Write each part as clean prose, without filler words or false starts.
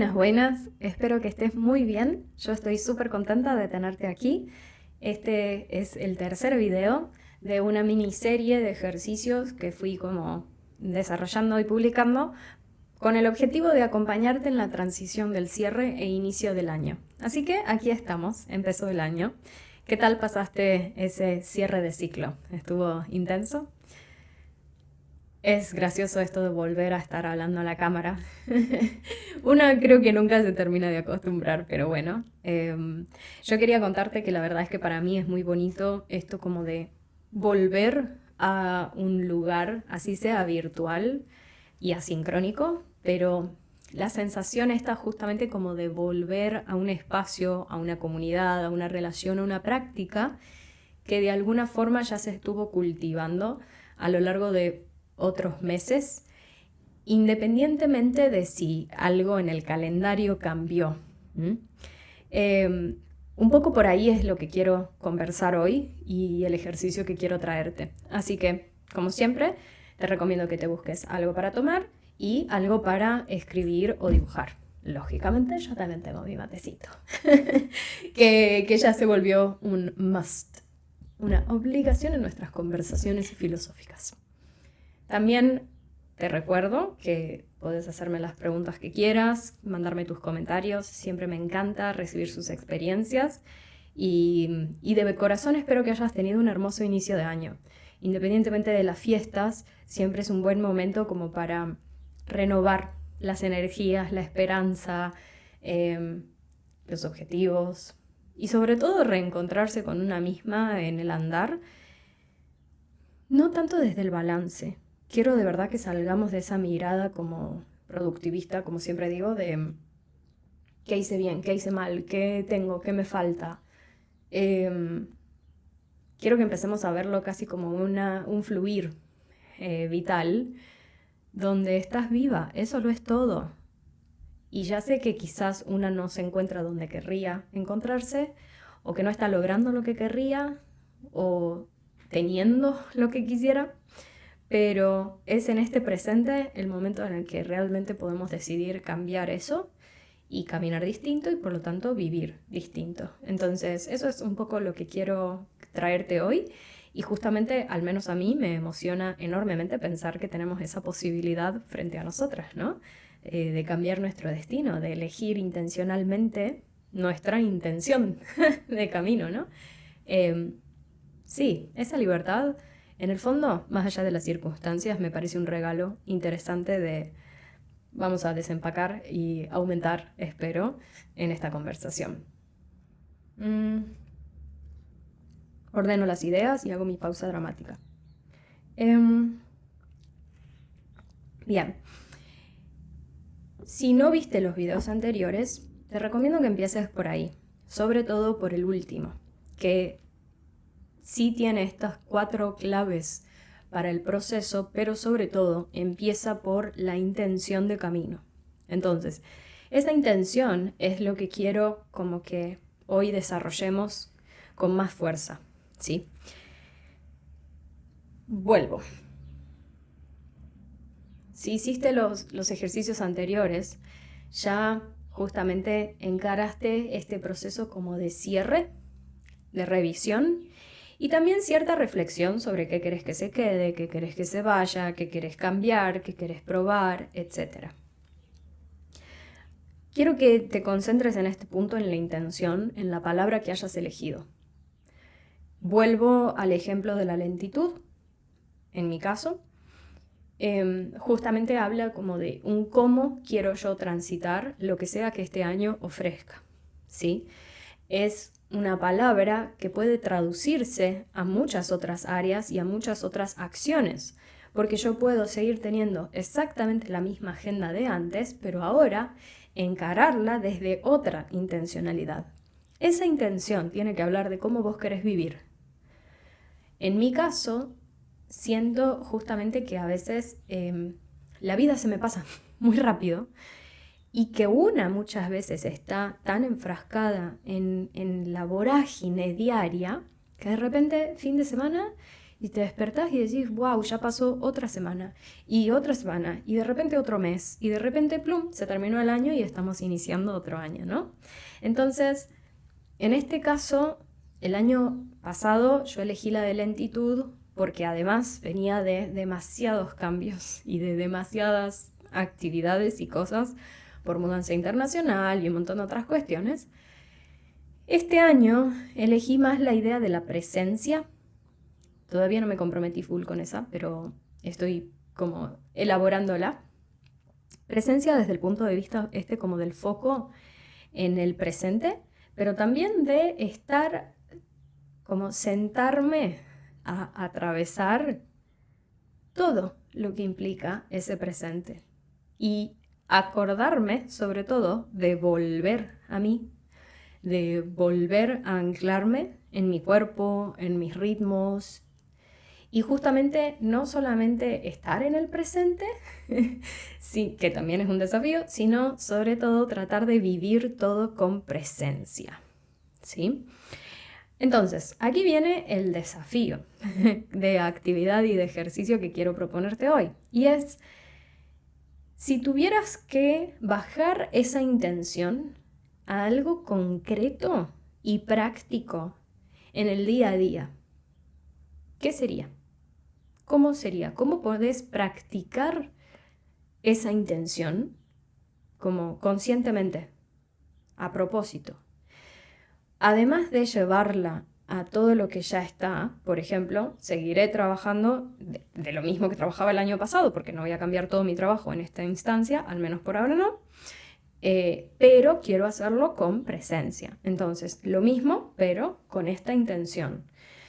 Buenas, buenas. Espero que estés muy bien. Yo estoy súper contenta de tenerte aquí. Este es el tercer video de una miniserie de ejercicios que fui como desarrollando y publicando con el objetivo de acompañarte en la transición del cierre e inicio del año. Así que aquí estamos, empezó el año. ¿Qué tal pasaste ese cierre de ciclo? ¿Estuvo intenso? Es gracioso esto de volver a estar hablando a la cámara. Una creo que nunca se termina de acostumbrar, pero bueno. Yo quería contarte que la verdad es que para mí es muy bonito esto como de volver a un lugar, así sea virtual y asincrónico, pero la sensación está justamente como de volver a un espacio, a una comunidad, a una relación, a una práctica que de alguna forma ya se estuvo cultivando a lo largo de otros meses, independientemente de si algo en el calendario cambió. Un poco por ahí es lo que quiero conversar hoy y el ejercicio que quiero traerte. Así que, como siempre, te recomiendo que te busques algo para tomar y algo para escribir o dibujar. Lógicamente, yo también tengo mi matecito, que ya se volvió un must, una obligación en nuestras conversaciones filosóficas. También te recuerdo que puedes hacerme las preguntas que quieras, mandarme tus comentarios, siempre me encanta recibir sus experiencias y de corazón espero que hayas tenido un hermoso inicio de año. Independientemente de las fiestas, siempre es un buen momento como para renovar las energías, la esperanza, los objetivos y sobre todo reencontrarse con una misma en el andar, no tanto desde el balance. Quiero de verdad que salgamos de esa mirada como productivista, como siempre digo, de qué hice bien, qué hice mal, qué tengo, qué me falta. Quiero que empecemos a verlo casi como un fluir vital, donde estás viva, eso lo es todo. Y ya sé que quizás una no se encuentra donde querría encontrarse, o que no está logrando lo que querría, o teniendo lo que quisiera, pero es en este presente el momento en el que realmente podemos decidir cambiar eso y caminar distinto y por lo tanto vivir distinto. Entonces eso es un poco lo que quiero traerte hoy y justamente al menos a mí me emociona enormemente pensar que tenemos esa posibilidad frente a nosotras, ¿no? De cambiar nuestro destino, de elegir intencionalmente nuestra intención de camino, ¿no? Sí, esa libertad, en el fondo, más allá de las circunstancias, me parece un regalo interesante de vamos a desempacar y aumentar, espero, en esta conversación. Ordeno las ideas y hago mi pausa dramática. Bien, si no viste los videos anteriores, te recomiendo que empieces por ahí, sobre todo por el último, que sí tiene estas 4 claves para el proceso, pero sobre todo empieza por la intención de camino. Entonces, esa intención es lo que quiero como que hoy desarrollemos con más fuerza, ¿sí? Vuelvo. Si hiciste los ejercicios anteriores, ya justamente encaraste este proceso como de cierre, de revisión y también cierta reflexión sobre qué querés que se quede, qué querés que se vaya, qué querés cambiar, qué querés probar, etc. Quiero que te concentres en este punto en la intención, en la palabra que hayas elegido. Vuelvo al ejemplo de la lentitud, en mi caso. Justamente habla como de un cómo quiero yo transitar lo que sea que este año ofrezca, ¿sí? Es una palabra que puede traducirse a muchas otras áreas y a muchas otras acciones, porque yo puedo seguir teniendo exactamente la misma agenda de antes, pero ahora encararla desde otra intencionalidad. Esa intención tiene que hablar de cómo vos querés vivir. En mi caso, siento justamente que a veces la vida se me pasa muy rápido y que una muchas veces está tan enfrascada en la vorágine diaria que de repente fin de semana Y te despertás y decís, wow, ya pasó otra semana, y de repente otro mes, y de repente, plum, se terminó el año y estamos iniciando otro año, ¿no? Entonces, en este caso, el año pasado yo elegí la de lentitud porque además venía de demasiados cambios y de demasiadas actividades y cosas por mudanza internacional y un montón de otras cuestiones. Este año elegí más la idea de la presencia. Todavía no me comprometí full con esa, pero estoy como elaborándola. Presencia desde el punto de vista como del foco en el presente, pero también de estar, como sentarme a atravesar todo lo que implica ese presente y acordarme sobre todo de volver a mí, de volver a anclarme en mi cuerpo, en mis ritmos y justamente no solamente estar en el presente, sí, que también es un desafío, sino sobre todo tratar de vivir todo con presencia, ¿sí? Entonces, aquí viene el desafío de actividad y de ejercicio que quiero proponerte hoy. Y es, si tuvieras que bajar esa intención a algo concreto y práctico en el día a día, ¿qué sería? ¿Cómo sería? ¿Cómo podés practicar esa intención como conscientemente, a propósito? Además de llevarla a todo lo que ya está, por ejemplo, seguiré trabajando de lo mismo que trabajaba el año pasado, porque no voy a cambiar todo mi trabajo en esta instancia, al menos por ahora no, pero quiero hacerlo con presencia. Entonces, lo mismo, pero con esta intención.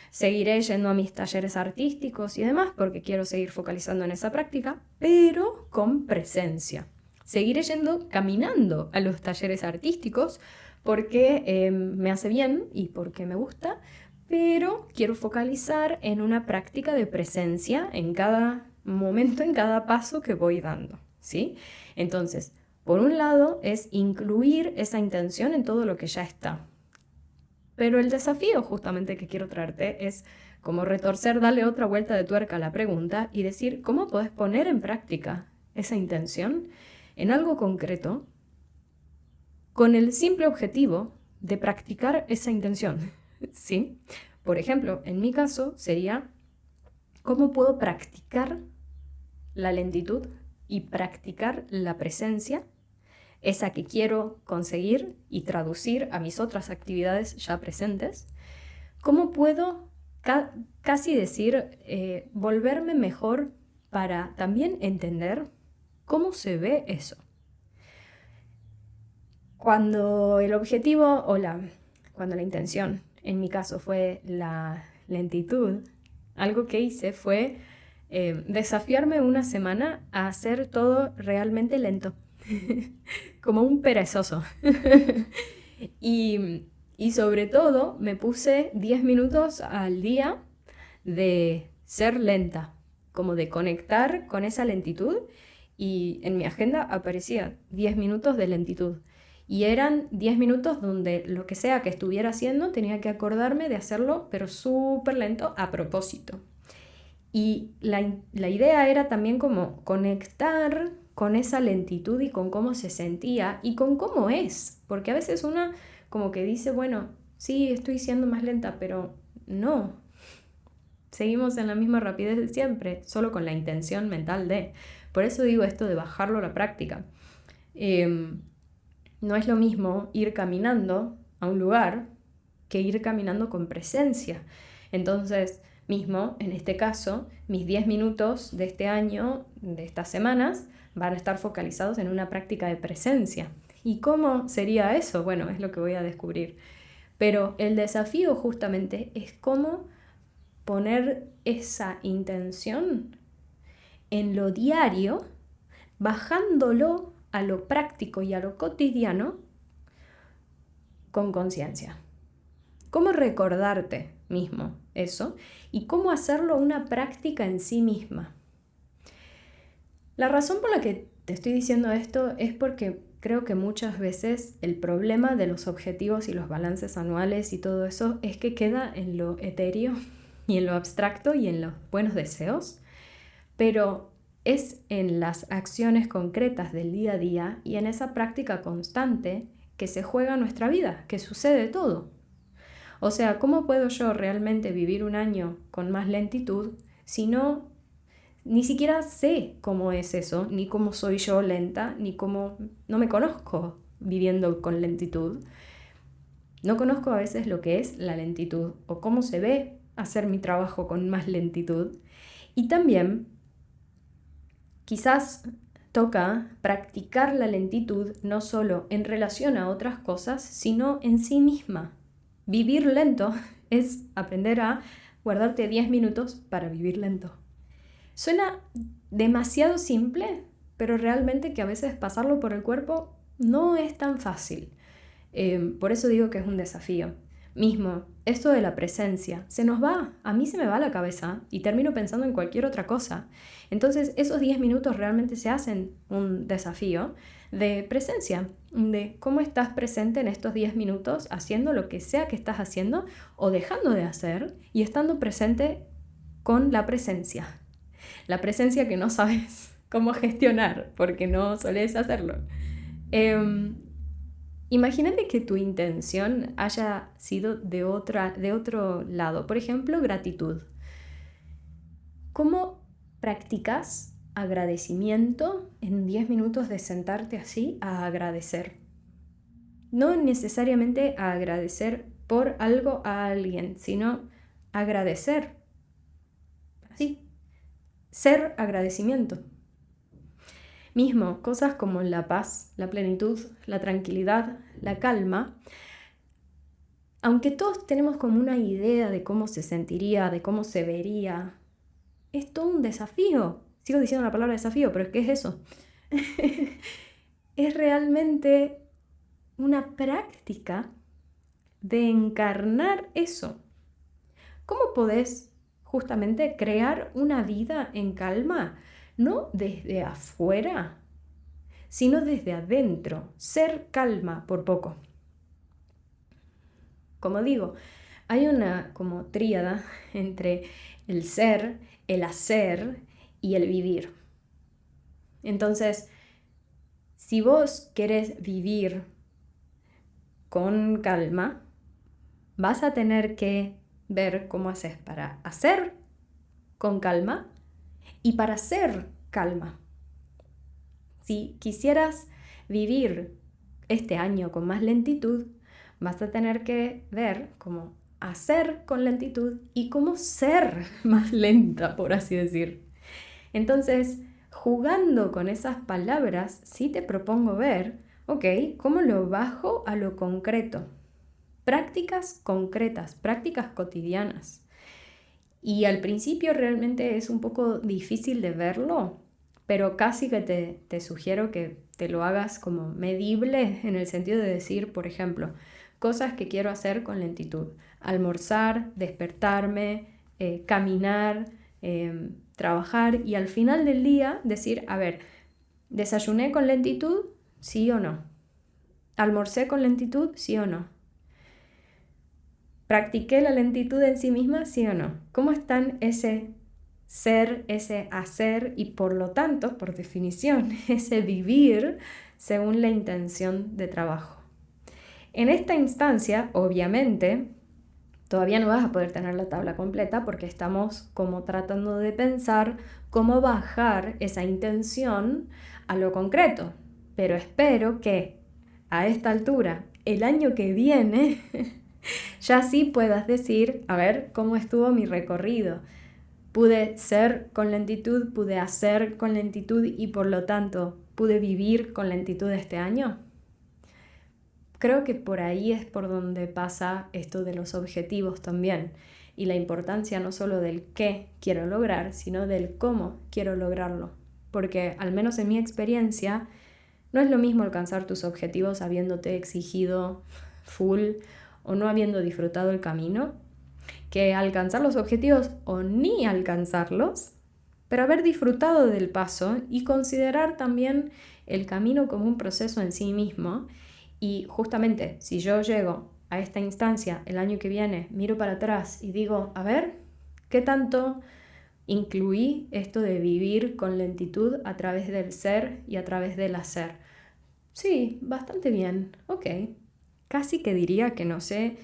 Seguiré yendo a mis talleres artísticos y demás, porque quiero seguir focalizando en esa práctica, pero con presencia. Seguiré yendo caminando a los talleres artísticos, porque me hace bien y porque me gusta, pero quiero focalizar en una práctica de presencia en cada momento, en cada paso que voy dando, ¿sí? Entonces, por un lado es incluir esa intención en todo lo que ya está. Pero el desafío justamente que quiero traerte es como retorcer, darle otra vuelta de tuerca a la pregunta y decir, ¿cómo podés poner en práctica esa intención en algo concreto con el simple objetivo de practicar esa intención? ¿Sí? Por ejemplo, en mi caso sería, ¿cómo puedo practicar la lentitud y practicar la presencia, esa que quiero conseguir y traducir a mis otras actividades ya presentes? ¿Cómo puedo casi decir, volverme mejor para también entender cómo se ve eso? Cuando el objetivo cuando la intención, en mi caso, fue la lentitud, algo que hice fue desafiarme una semana a hacer todo realmente lento, como un perezoso. Y sobre todo me puse 10 minutos al día de ser lenta, como de conectar con esa lentitud, y en mi agenda aparecía 10 minutos de lentitud. Y eran 10 minutos donde lo que sea que estuviera haciendo tenía que acordarme de hacerlo, pero súper lento a propósito. Y la idea era también como conectar con esa lentitud y con cómo se sentía y con cómo es. Porque a veces una como que dice, bueno, sí, estoy siendo más lenta, pero no. Seguimos en la misma rapidez de siempre, solo con la intención mental de. Por eso digo esto de bajarlo a la práctica. No es lo mismo ir caminando a un lugar que ir caminando con presencia. Entonces, mismo, en este caso, mis 10 minutos de este año, de estas semanas, van a estar focalizados en una práctica de presencia. ¿Y cómo sería eso? Bueno, es lo que voy a descubrir. Pero el desafío justamente es cómo poner esa intención en lo diario, bajándolo a lo práctico y a lo cotidiano con conciencia. ¿Cómo recordarte mismo eso? Y cómo hacerlo una práctica en sí misma. La razón por la que te estoy diciendo esto es porque creo que muchas veces el problema de los objetivos y los balances anuales y todo eso es que queda en lo etéreo y en lo abstracto y en los buenos deseos, pero es en las acciones concretas del día a día y en esa práctica constante que se juega nuestra vida, que sucede todo. O sea, ¿cómo puedo yo realmente vivir un año con más lentitud si no, ni siquiera sé cómo es eso, ni cómo soy yo lenta, ni cómo no me conozco viviendo con lentitud? No conozco a veces lo que es la lentitud o cómo se ve hacer mi trabajo con más lentitud. Y también quizás toca practicar la lentitud no solo en relación a otras cosas, sino en sí misma. Vivir lento es aprender a guardarte 10 minutos para vivir lento. Suena demasiado simple, pero realmente que a veces pasarlo por el cuerpo no es tan fácil. Por eso digo que es un desafío. Mismo, esto de la presencia, se nos va, a mí se me va la cabeza y termino pensando en cualquier otra cosa. Entonces esos 10 minutos realmente se hacen un desafío de presencia, de cómo estás presente en estos 10 minutos haciendo lo que sea que estás haciendo o dejando de hacer y estando presente con la presencia. La presencia que no sabes cómo gestionar porque no solés hacerlo. Imagínate que tu intención haya sido de otro lado. Por ejemplo, gratitud. ¿Cómo practicas agradecimiento en 10 minutos de sentarte así a agradecer? No necesariamente a agradecer por algo a alguien, sino agradecer. Así, ser agradecimiento. Mismo, cosas como la paz, la plenitud, la tranquilidad, la calma, aunque todos tenemos como una idea de cómo se sentiría, de cómo se vería, es todo un desafío. Sigo diciendo la palabra desafío, pero ¿qué es eso? Es realmente una práctica de encarnar eso. ¿Cómo podés justamente crear una vida en calma? No desde afuera, sino desde adentro. Ser calma por poco. Como digo, hay una como tríada entre el ser, el hacer y el vivir. Entonces, si vos querés vivir con calma, vas a tener que ver cómo haces para hacer con calma y para ser calma. Si quisieras vivir este año con más lentitud, vas a tener que ver cómo hacer con lentitud y cómo ser más lenta, por así decir. Entonces, jugando con esas palabras, sí te propongo ver, ok, cómo lo bajo a lo concreto. Prácticas concretas, prácticas cotidianas. Y al principio realmente es un poco difícil de verlo, pero casi que te sugiero que te lo hagas como medible en el sentido de decir, por ejemplo, cosas que quiero hacer con lentitud. Almorzar, despertarme, caminar, trabajar y al final del día decir, a ver, ¿desayuné con lentitud? ¿Sí o no? ¿Almorcé con lentitud? ¿Sí o no? ¿Practiqué la lentitud en sí misma? ¿Sí o no? ¿Cómo están ese ser, ese hacer y por lo tanto, por definición, ese vivir según la intención de trabajo? En esta instancia, obviamente, todavía no vas a poder tener la tabla completa porque estamos como tratando de pensar cómo bajar esa intención a lo concreto. Pero espero que a esta altura, el año que viene, ya sí puedas decir, a ver, cómo estuvo mi recorrido. Pude ser con lentitud, pude hacer con lentitud y por lo tanto, ¿pude vivir con lentitud este año? Creo que por ahí es por donde pasa esto de los objetivos también y la importancia no solo del qué quiero lograr, sino del cómo quiero lograrlo. Porque al menos en mi experiencia, no es lo mismo alcanzar tus objetivos habiéndote exigido full o no habiendo disfrutado el camino, que alcanzar los objetivos o ni alcanzarlos, pero haber disfrutado del paso y considerar también el camino como un proceso en sí mismo. Y justamente si yo llego a esta instancia el año que viene, miro para atrás y digo, a ver, ¿Qué tanto incluí esto de vivir con lentitud a través del ser y a través del hacer? Sí, bastante bien, ok. Casi que diría que no sé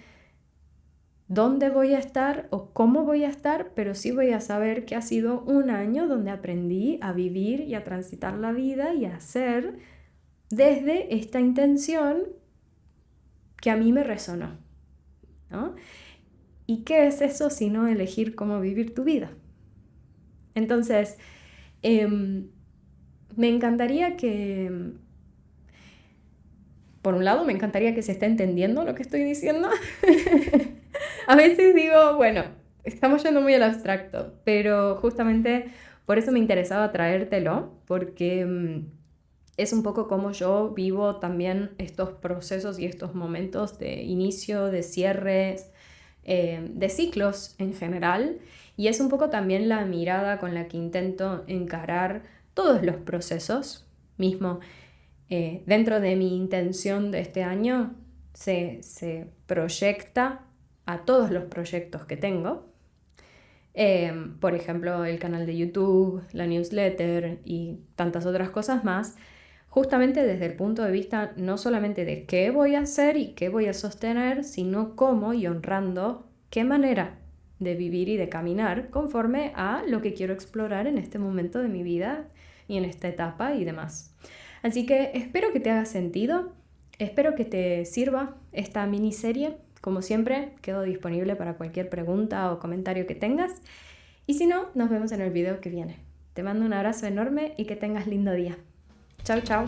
dónde voy a estar o cómo voy a estar, pero sí voy a saber que ha sido un año donde aprendí a vivir y a transitar la vida y a hacer desde esta intención que a mí me resonó, ¿no? ¿Y qué es eso sino elegir cómo vivir tu vida? Entonces, me encantaría que, por un lado, me encantaría que se esté entendiendo lo que estoy diciendo. A veces digo, bueno, estamos yendo muy al abstracto, pero justamente por eso me interesaba traértelo, porque es un poco como yo vivo también estos procesos y estos momentos de inicio, de cierres, de ciclos en general, y es un poco también la mirada con la que intento encarar todos los procesos mismo. Dentro de mi intención de este año se proyecta a todos los proyectos que tengo. Por ejemplo, el canal de YouTube, la newsletter y tantas otras cosas más, justamente desde el punto de vista no solamente de qué voy a hacer y qué voy a sostener, sino cómo y honrando qué manera de vivir y de caminar conforme a lo que quiero explorar en este momento de mi vida y en esta etapa y demás. Así que espero que te haga sentido, espero que te sirva esta miniserie. Como siempre, quedo disponible para cualquier pregunta o comentario que tengas. Y si no, nos vemos en el video que viene. Te mando un abrazo enorme y que tengas lindo día. Chao, chao.